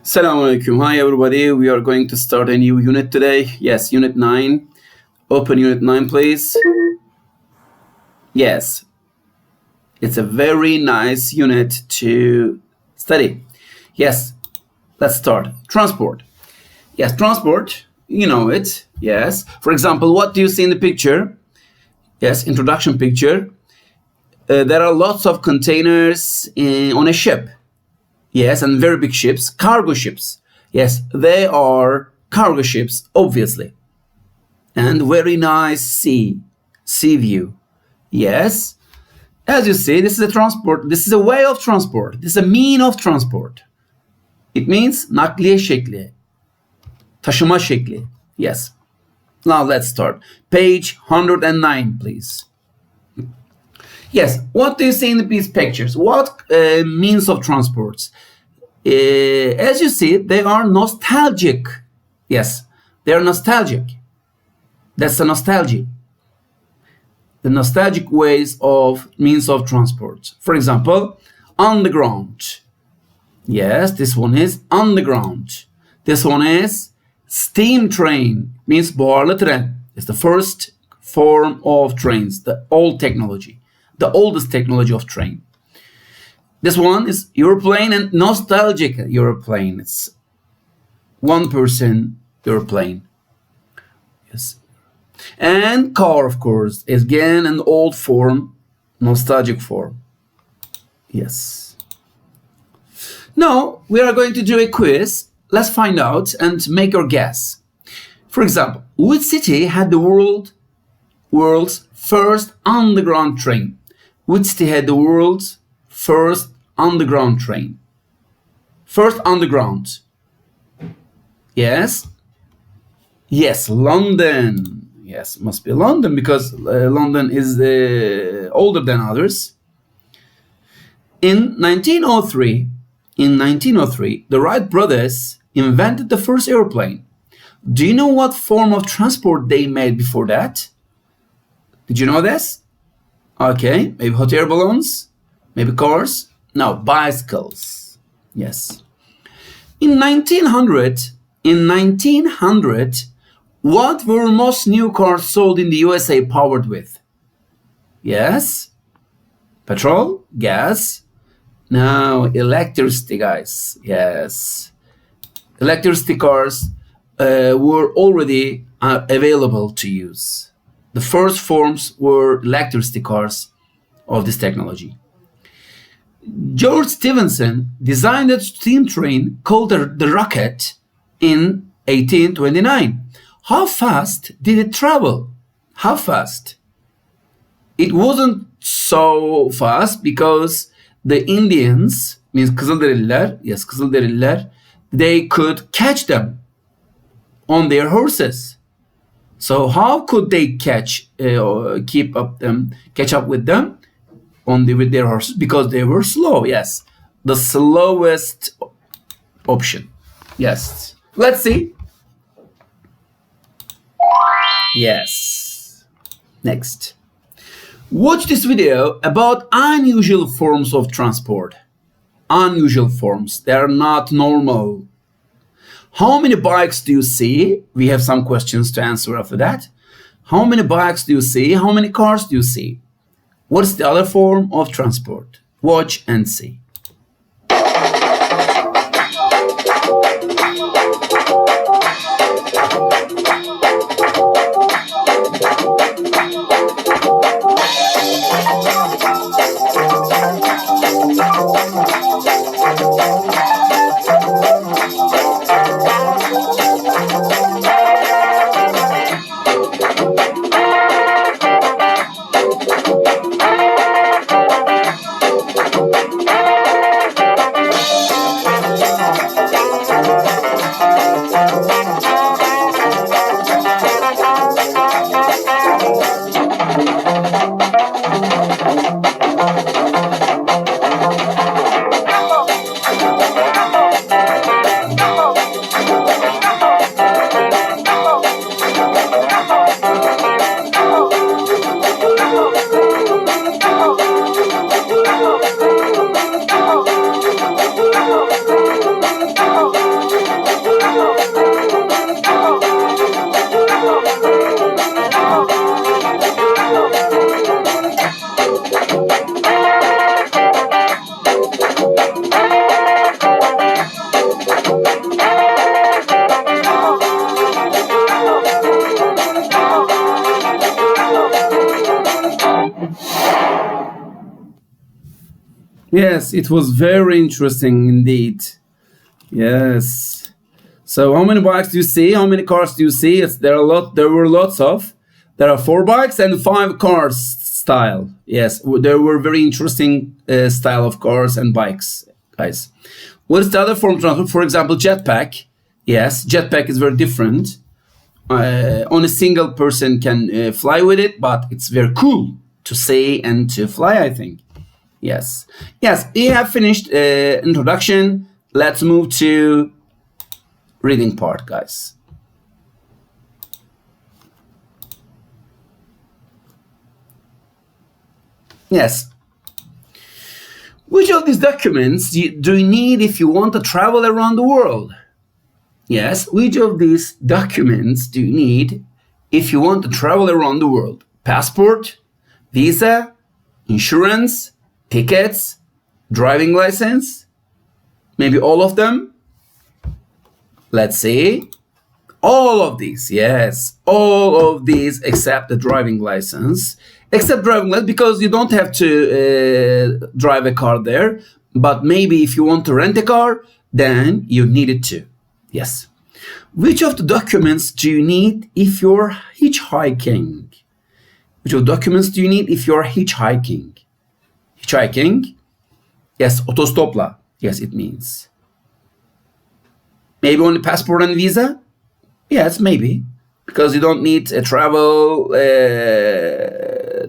Assalamu alaikum. Hi everybody. We are going to start a new unit today. Yes, unit 9. Open unit 9, please. Yes. It's a very nice unit to study. Yes. Let's start. Transport. Yes, transport. You know it. Yes. For example, what do you see in the picture? Yes, introduction picture. There are lots of containers on a ship. Yes, and very big ships, cargo ships. Yes, they are cargo ships, obviously. And very nice sea view. Yes, as you see, this is a transport. This is a way of transport. This is a mean of transport. It means nakliye şekli, taşıma şekli. Yes. Now let's start. Page 109, please. Yes, what do you see in these pictures? What means of transports? As you see, they are nostalgic. Yes, they are nostalgic. That's the nostalgia. The nostalgic ways of means of transport. For example, underground. Yes, this one is underground. This one is steam train. Means buharlı tren. It's the first form of trains, the old technology. The oldest technology of train. This one is airplane and nostalgic airplane. It's one-person airplane. Yes. And car, of course, is again an old form, nostalgic form. Yes. Now, we are going to do a quiz. Let's find out and make your guess. For example, which city had the world's first underground train? Which city had the world's first underground train? First underground. Yes. Yes, London. Yes, must be London because London is older than others. In 1903, the Wright brothers invented the first airplane. Do you know what form of transport they made before that? Did you know this? Okay, maybe hot air balloons, maybe cars. No, bicycles. Yes. In 1900, what were most new cars sold in the USA powered with? Yes. Petrol, gas. No, electricity, guys. Yes. Electricity cars were already available to use. The first forms were electricity cars of this technology. George Stephenson designed a steam train called the Rocket in 1829. How fast did it travel? How fast? It wasn't so fast because the Indians, means Kızılderililer, yes, Kızılderililer, they could catch them on their horses. So how could they catch up with them with their horses? Because they were slow. Yes, the slowest option. Yes. Let's see. Yes. Next. Watch this video about unusual forms of transport. Unusual forms. They are not normal. How many bikes do you see? We have some questions to answer after that. How many bikes do you see? How many cars do you see? What's the other form of transport? Watch and see. Yes, it was very interesting indeed. Yes. So how many bikes do you see? How many cars do you see? There were lots of. There are 4 bikes and 5 cars style. Yes, there were very interesting style of cars and bikes, guys. What is the other form of transport? For example, jetpack. Yes, jetpack is very different. Only a single person can fly with it, but it's very cool to say and to fly, I think. Yes. Yes, we have finished introduction. Let's move to reading part, guys. Yes. Which of these documents do you need if you want to travel around the world? Yes, which of these documents do you need if you want to travel around the world? Passport, visa, insurance, tickets, driving license, maybe all of them? Let's see. All of these, yes, all of these except the driving license. Except driving license because you don't have to drive a car there. But maybe if you want to rent a car, then you need it too. Yes. Which of the documents do you need if you're hitchhiking? Which of the documents do you need if you're hitchhiking? Hitchhiking? Yes, otostopla. Yes, it means. Maybe only passport and visa? Yes, maybe. Because you don't need a travel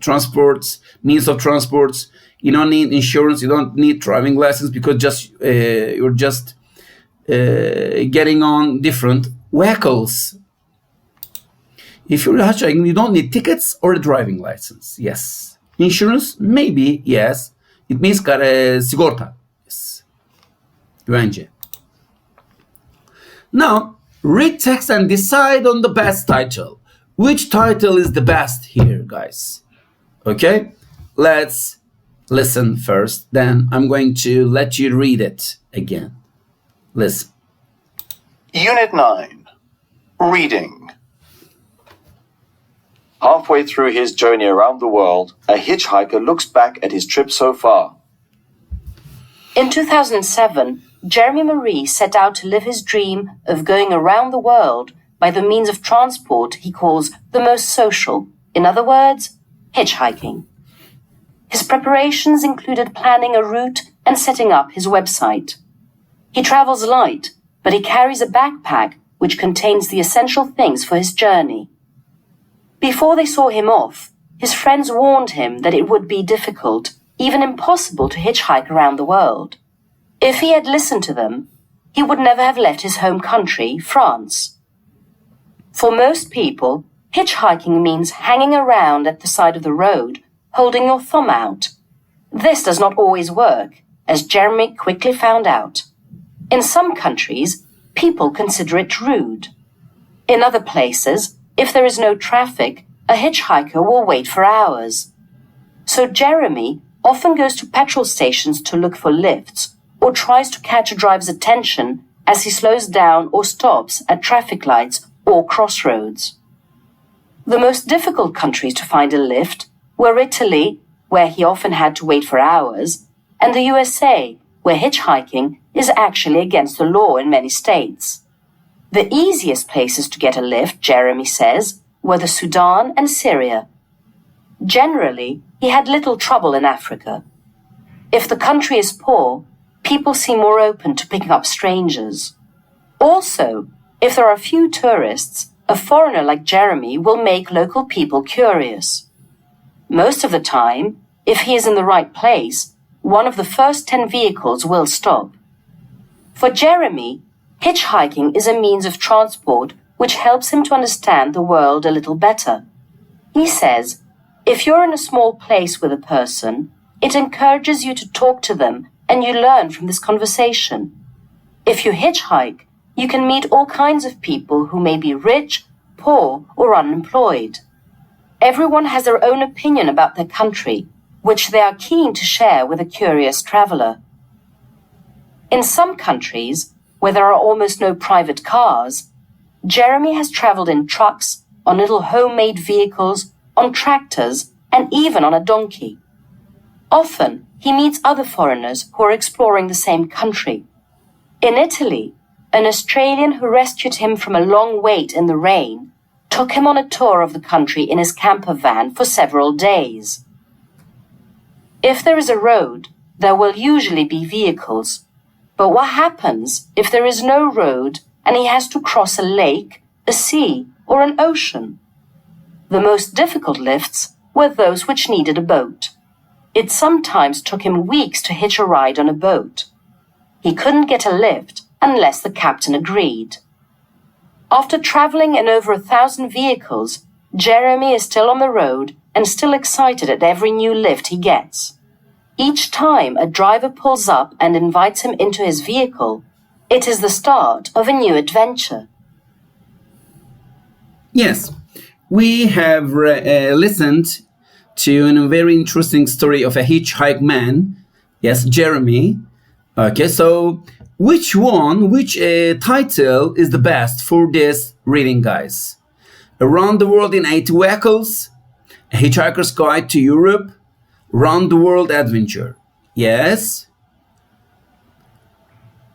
transports, means of transports. You don't need insurance. You don't need driving license because you're just getting on different vehicles. If you're hitchhiking, you don't need tickets or a driving license. Yes. Insurance? Maybe. Yes. It means sigorta. Yes. Güvence. Now, read text and decide on the best title. Which title is the best here, guys? Okay? Let's listen first. Then I'm going to let you read it again. Listen. Unit 9. Reading. Halfway through his journey around the world, a hitchhiker looks back at his trip so far. In 2007, Jeremy Marie set out to live his dream of going around the world by the means of transport he calls the most social. In other words, hitchhiking. His preparations included planning a route and setting up his website. He travels light, but he carries a backpack which contains the essential things for his journey. Before they saw him off, his friends warned him that it would be difficult, even impossible, to hitchhike around the world. If he had listened to them, he would never have left his home country, France. For most people, hitchhiking means hanging around at the side of the road, holding your thumb out. This does not always work, as Jeremy quickly found out. In some countries, people consider it rude. In other places, if there is no traffic, a hitchhiker will wait for hours. So Jeremy often goes to petrol stations to look for lifts or tries to catch a driver's attention as he slows down or stops at traffic lights or crossroads. The most difficult countries to find a lift were Italy, where he often had to wait for hours, and the USA, where hitchhiking is actually against the law in many states. The easiest places to get a lift, Jeremy says, were the Sudan and Syria. Generally, he had little trouble in Africa. If the country is poor, people seem more open to picking up strangers. Also, if there are few tourists, a foreigner like Jeremy will make local people curious. Most of the time, if he is in the right place, one of the first 10 vehicles will stop. For Jeremy, hitchhiking is a means of transport which helps him to understand the world a little better. He says, if you're in a small place with a person, it encourages you to talk to them and you learn from this conversation. If you hitchhike, you can meet all kinds of people who may be rich, poor, or unemployed. Everyone has their own opinion about their country, which they are keen to share with a curious traveler. In some countries, where there are almost no private cars, Jeremy has traveled in trucks, on little homemade vehicles, on tractors, and even on a donkey. Often, he meets other foreigners who are exploring the same country. In Italy, an Australian who rescued him from a long wait in the rain took him on a tour of the country in his camper van for several days. If there is a road, there will usually be vehicles. But what happens if there is no road and he has to cross a lake, a sea, or an ocean? The most difficult lifts were those which needed a boat. It sometimes took him weeks to hitch a ride on a boat. He couldn't get a lift unless the captain agreed. After traveling in over 1,000 vehicles, Jeremy is still on the road and still excited at every new lift he gets. Each time a driver pulls up and invites him into his vehicle, it is the start of a new adventure. Yes, we have listened to a very interesting story of a hitchhike man. Yes, Jeremy. Okay, so which title is the best for this reading, guys? Around the World in 80 Vehicles, A Hitchhiker's Guide to Europe, Round the World Adventure. Yes.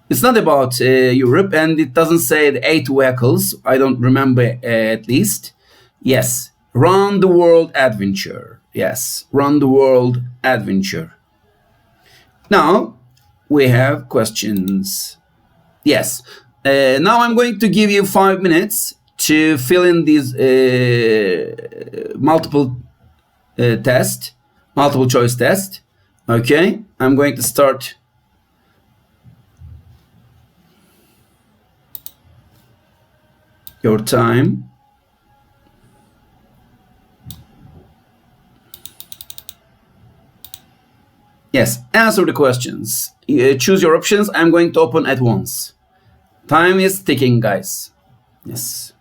It's not about Europe, and it doesn't say the 8 vehicles. I don't remember at least. Yes. Round the World Adventure. Yes. Round the World Adventure. Now, we have questions. Yes. Now I'm going to give you 5 minutes to fill in these multiple choice test. Okay. I'm going to start. Your time. Yes, answer the questions. Choose your options. I'm going to open at once. Time is ticking, guys. Yes.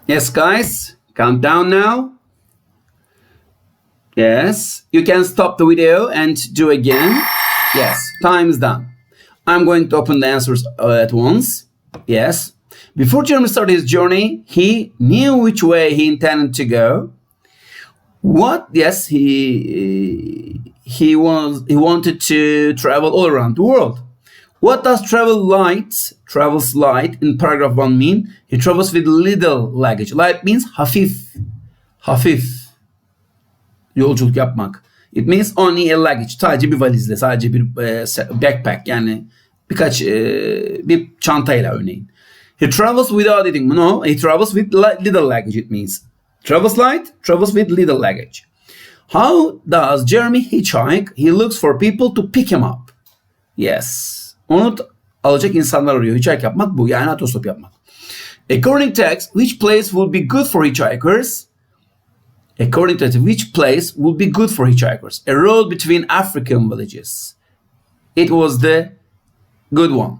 Yes, guys. Count down now. Yes. You can stop the video and do again. Yes, time is done. I'm going to open the answers at once. Yes. Before Jeremy started his journey, he knew which way he intended to go. What? Yes, he wanted to travel all around the world. What does travels light in paragraph 1 mean? He travels with little luggage. Light means hafif. Hafif. Yolculuk yapmak. It means only a luggage. Sadece bir valizle, sadece bir backpack, yani bir çantayla örneğin. He travels without eating. No, he travels with little luggage. It means travels light, travels with little luggage. How does Jeremy hitchhike? He looks for people to pick him up. Yes. Onu alacak insanlar arıyor. Hitchhike yapmak bu. Yani otostop yapmak. According to text, which place would be good for hitchhikers? According to which place would be good for hitchhikers? A road between African villages. It was the good one.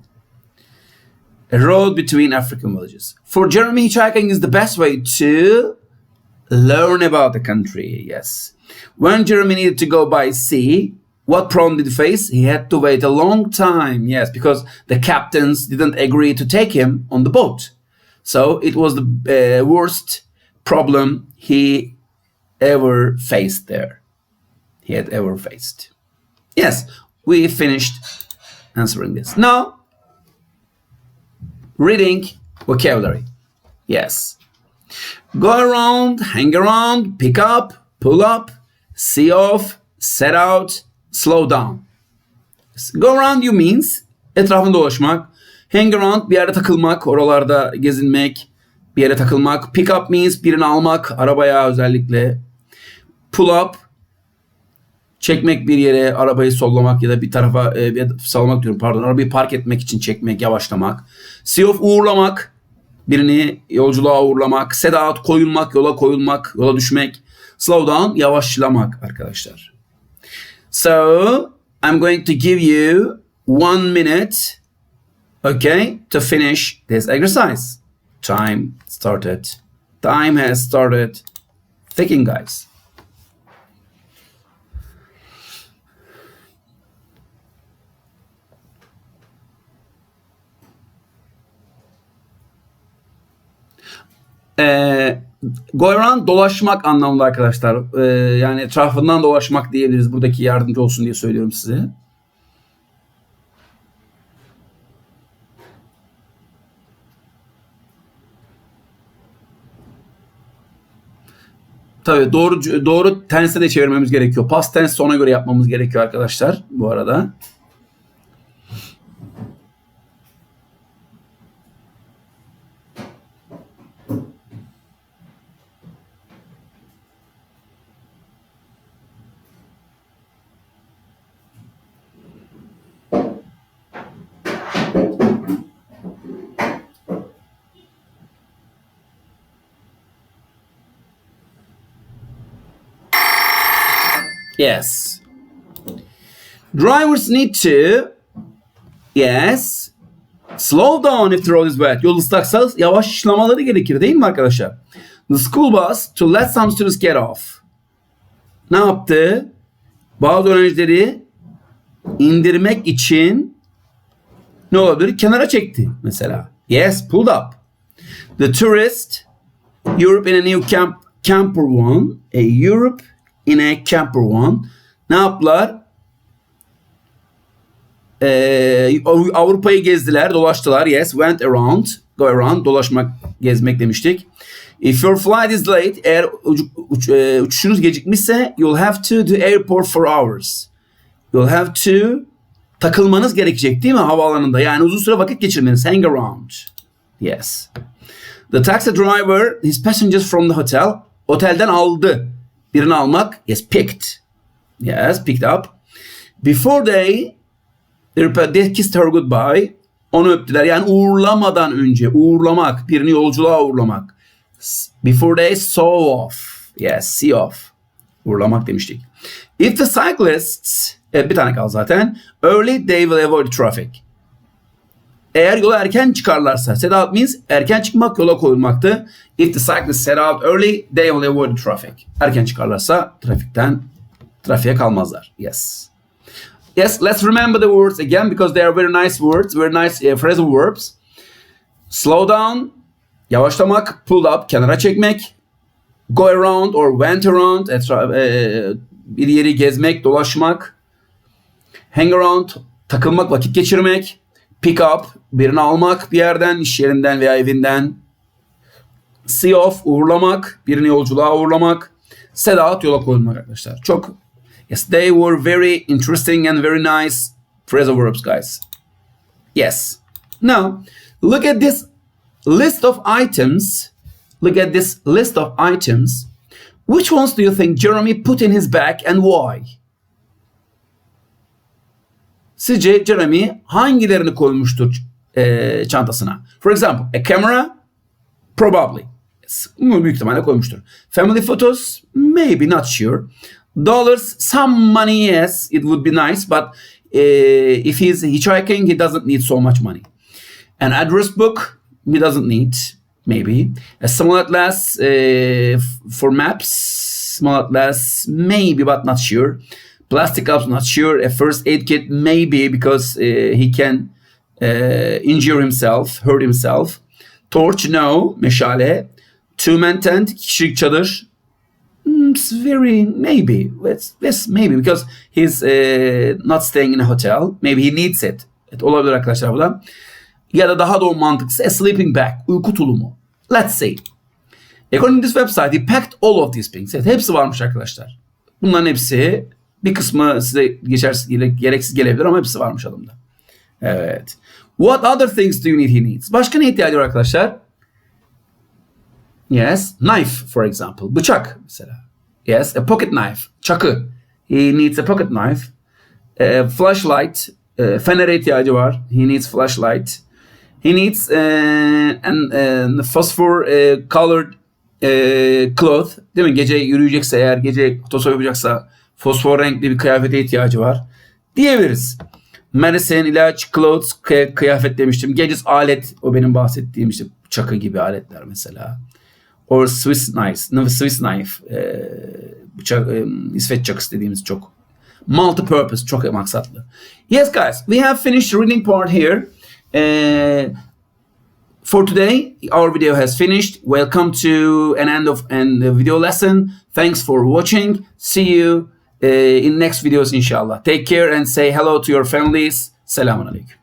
A road between African villages. For Jeremy, hitchhiking is the best way to learn about the country. Yes. When Jeremy needed to go by sea, what problem did he face? He had to wait a long time. Yes, because the captains didn't agree to take him on the boat. So it was the worst problem he ever faced there. He had ever faced. Yes, we finished answering this. Now, reading vocabulary. Yes. Go around, hang around, pick up, pull up, see off, set out, slow down. Go around you means etrafında dolaşmak. Hang around bir yerde takılmak, oralarda gezinmek, bir yere takılmak. Pick up means birini almak, arabaya özellikle. Pull up, çekmek bir yere, arabayı sollamak ya da bir tarafa sallamak diyorum, pardon. Arabayı park etmek için çekmek, yavaşlamak. See off, uğurlamak. Birini yolculuğa uğurlamak. Set out, koyulmak, yola koyulmak, yola düşmek. Slow down, yavaşlamak arkadaşlar. So, I'm going to give you 1 minute, okay, to finish this exercise. Time started. Time has started ticking, guys. Go around dolaşmak anlamında arkadaşlar. Yani etrafından dolaşmak diyebiliriz. Buradaki yardımcı olsun diye söylüyorum size. Tabii doğru tense de çevirmemiz gerekiyor. Past tense ona göre yapmamız gerekiyor arkadaşlar bu arada. Yes. Drivers need to, yes, slow down if the road is wet. Yol ıslaksa yavaşlamaları gerekir değil mi arkadaşlar? The school bus to let some students get off. Ne yaptı? Bazı öğrencileri indirmek için ne olabilir? Kenara çekti mesela. Yes, pulled up. The tourist, Europe in a new camper one. Europe in a camper one. Ne yaptılar? Avrupa'yı gezdiler, dolaştılar. Yes, went around. Go around, dolaşmak, gezmek demiştik. If your flight is late, eğer uçuşunuz gecikmişse, you'll have to the airport for hours. You'll have to takılmanız gerekecek değil mi havaalanında? Yani uzun süre vakit geçirmeniz. Hang around. Yes. The taxi driver, his passengers from the hotel. Otelden aldı. Birini almak. Yes, picked. Yes, picked up. Before they kissed her goodbye. Onu öptüler. Yani uğurlamadan önce. Uğurlamak. Birini yolculuğa uğurlamak. Before they saw off. Yes, see off. Uğurlamak demiştik. If the cyclists, bir tane kaldı zaten. Early they will avoid traffic. Eğer yola erken çıkarlarsa, set out means erken çıkmak, yola koyulmaktı. If the cyclists set out early, they will avoid traffic. Erken çıkarlarsa trafiğe kalmazlar. Yes. Yes, let's remember the words again because they are very nice words, very nice phrasal verbs. Slow down, yavaşlamak, pull up, kenara çekmek. Go around or went around, bir yeri gezmek, dolaşmak. Hang around, takılmak, vakit geçirmek. Pick up, birini almak bir yerden, iş yerinden veya evinden. See off, uğurlamak, birini yolculuğa uğurlamak. Set out, yola koyulmak arkadaşlar. Çok, yes, they were very interesting and very nice phrasal verbs, guys. Yes. Now, look at this list of items. Look at this list of items. Which ones do you think Jeremy put in his bag and why? Sizce Jeremy hangilerini koymuştur çantasına? For example, a camera, probably. Büyük ihtimalle koymuştur. Family photos, maybe, not sure. Dollars, some money, yes, it would be nice, but if he's hitchhiking, he doesn't need so much money. An address book, he doesn't need, maybe. A small atlas for maps, small atlas, maybe, but not sure. Plastic cups, not sure. A first aid kit, maybe, because he can injure himself, hurt himself. Torch, no. Meşale. Two-man tent, 2 kişilik çadır. It's very, maybe. Yes, maybe, because he's not staying in a hotel. Maybe he needs it. Evet, olabilir arkadaşlar bu da. Ya da daha doğru mantıklısı, a sleeping bag, uyku tulumu. Let's see. According to this website, he packed all of these things. Evet, hepsi varmış arkadaşlar. Bunların hepsi, bir kısmı size gereksiz gelebilir ama hepsi varmış adımda. Evet. What other things do you need? He needs. Başka ne ihtiyacı var arkadaşlar? Yes, knife for example. Bıçak mesela. Yes, a pocket knife. Çakı. He needs a pocket knife. Flashlight. Fenere ihtiyacı var. He needs flashlight. He needs phosphor colored cloth. Değil mi? Gece yürüyecekse eğer, gece otostop yapacaksa fosfor renkli bir kıyafete ihtiyacı var. Diyebiliriz. Medicine, ilaç, clothes, kıyafet demiştim. Gadgets, alet. O benim bahsettiğim işte çakı gibi aletler mesela. Or Swiss knife. Bıçak, İsveç çakısı dediğimiz çok multi-purpose, çok maksatlı. Yes guys, we have finished reading part here. For today, our video has finished. Welcome to an end of the video lesson. Thanks for watching. See you in next videos, inshallah. Take care and say hello to your families. Selamun Aleyküm.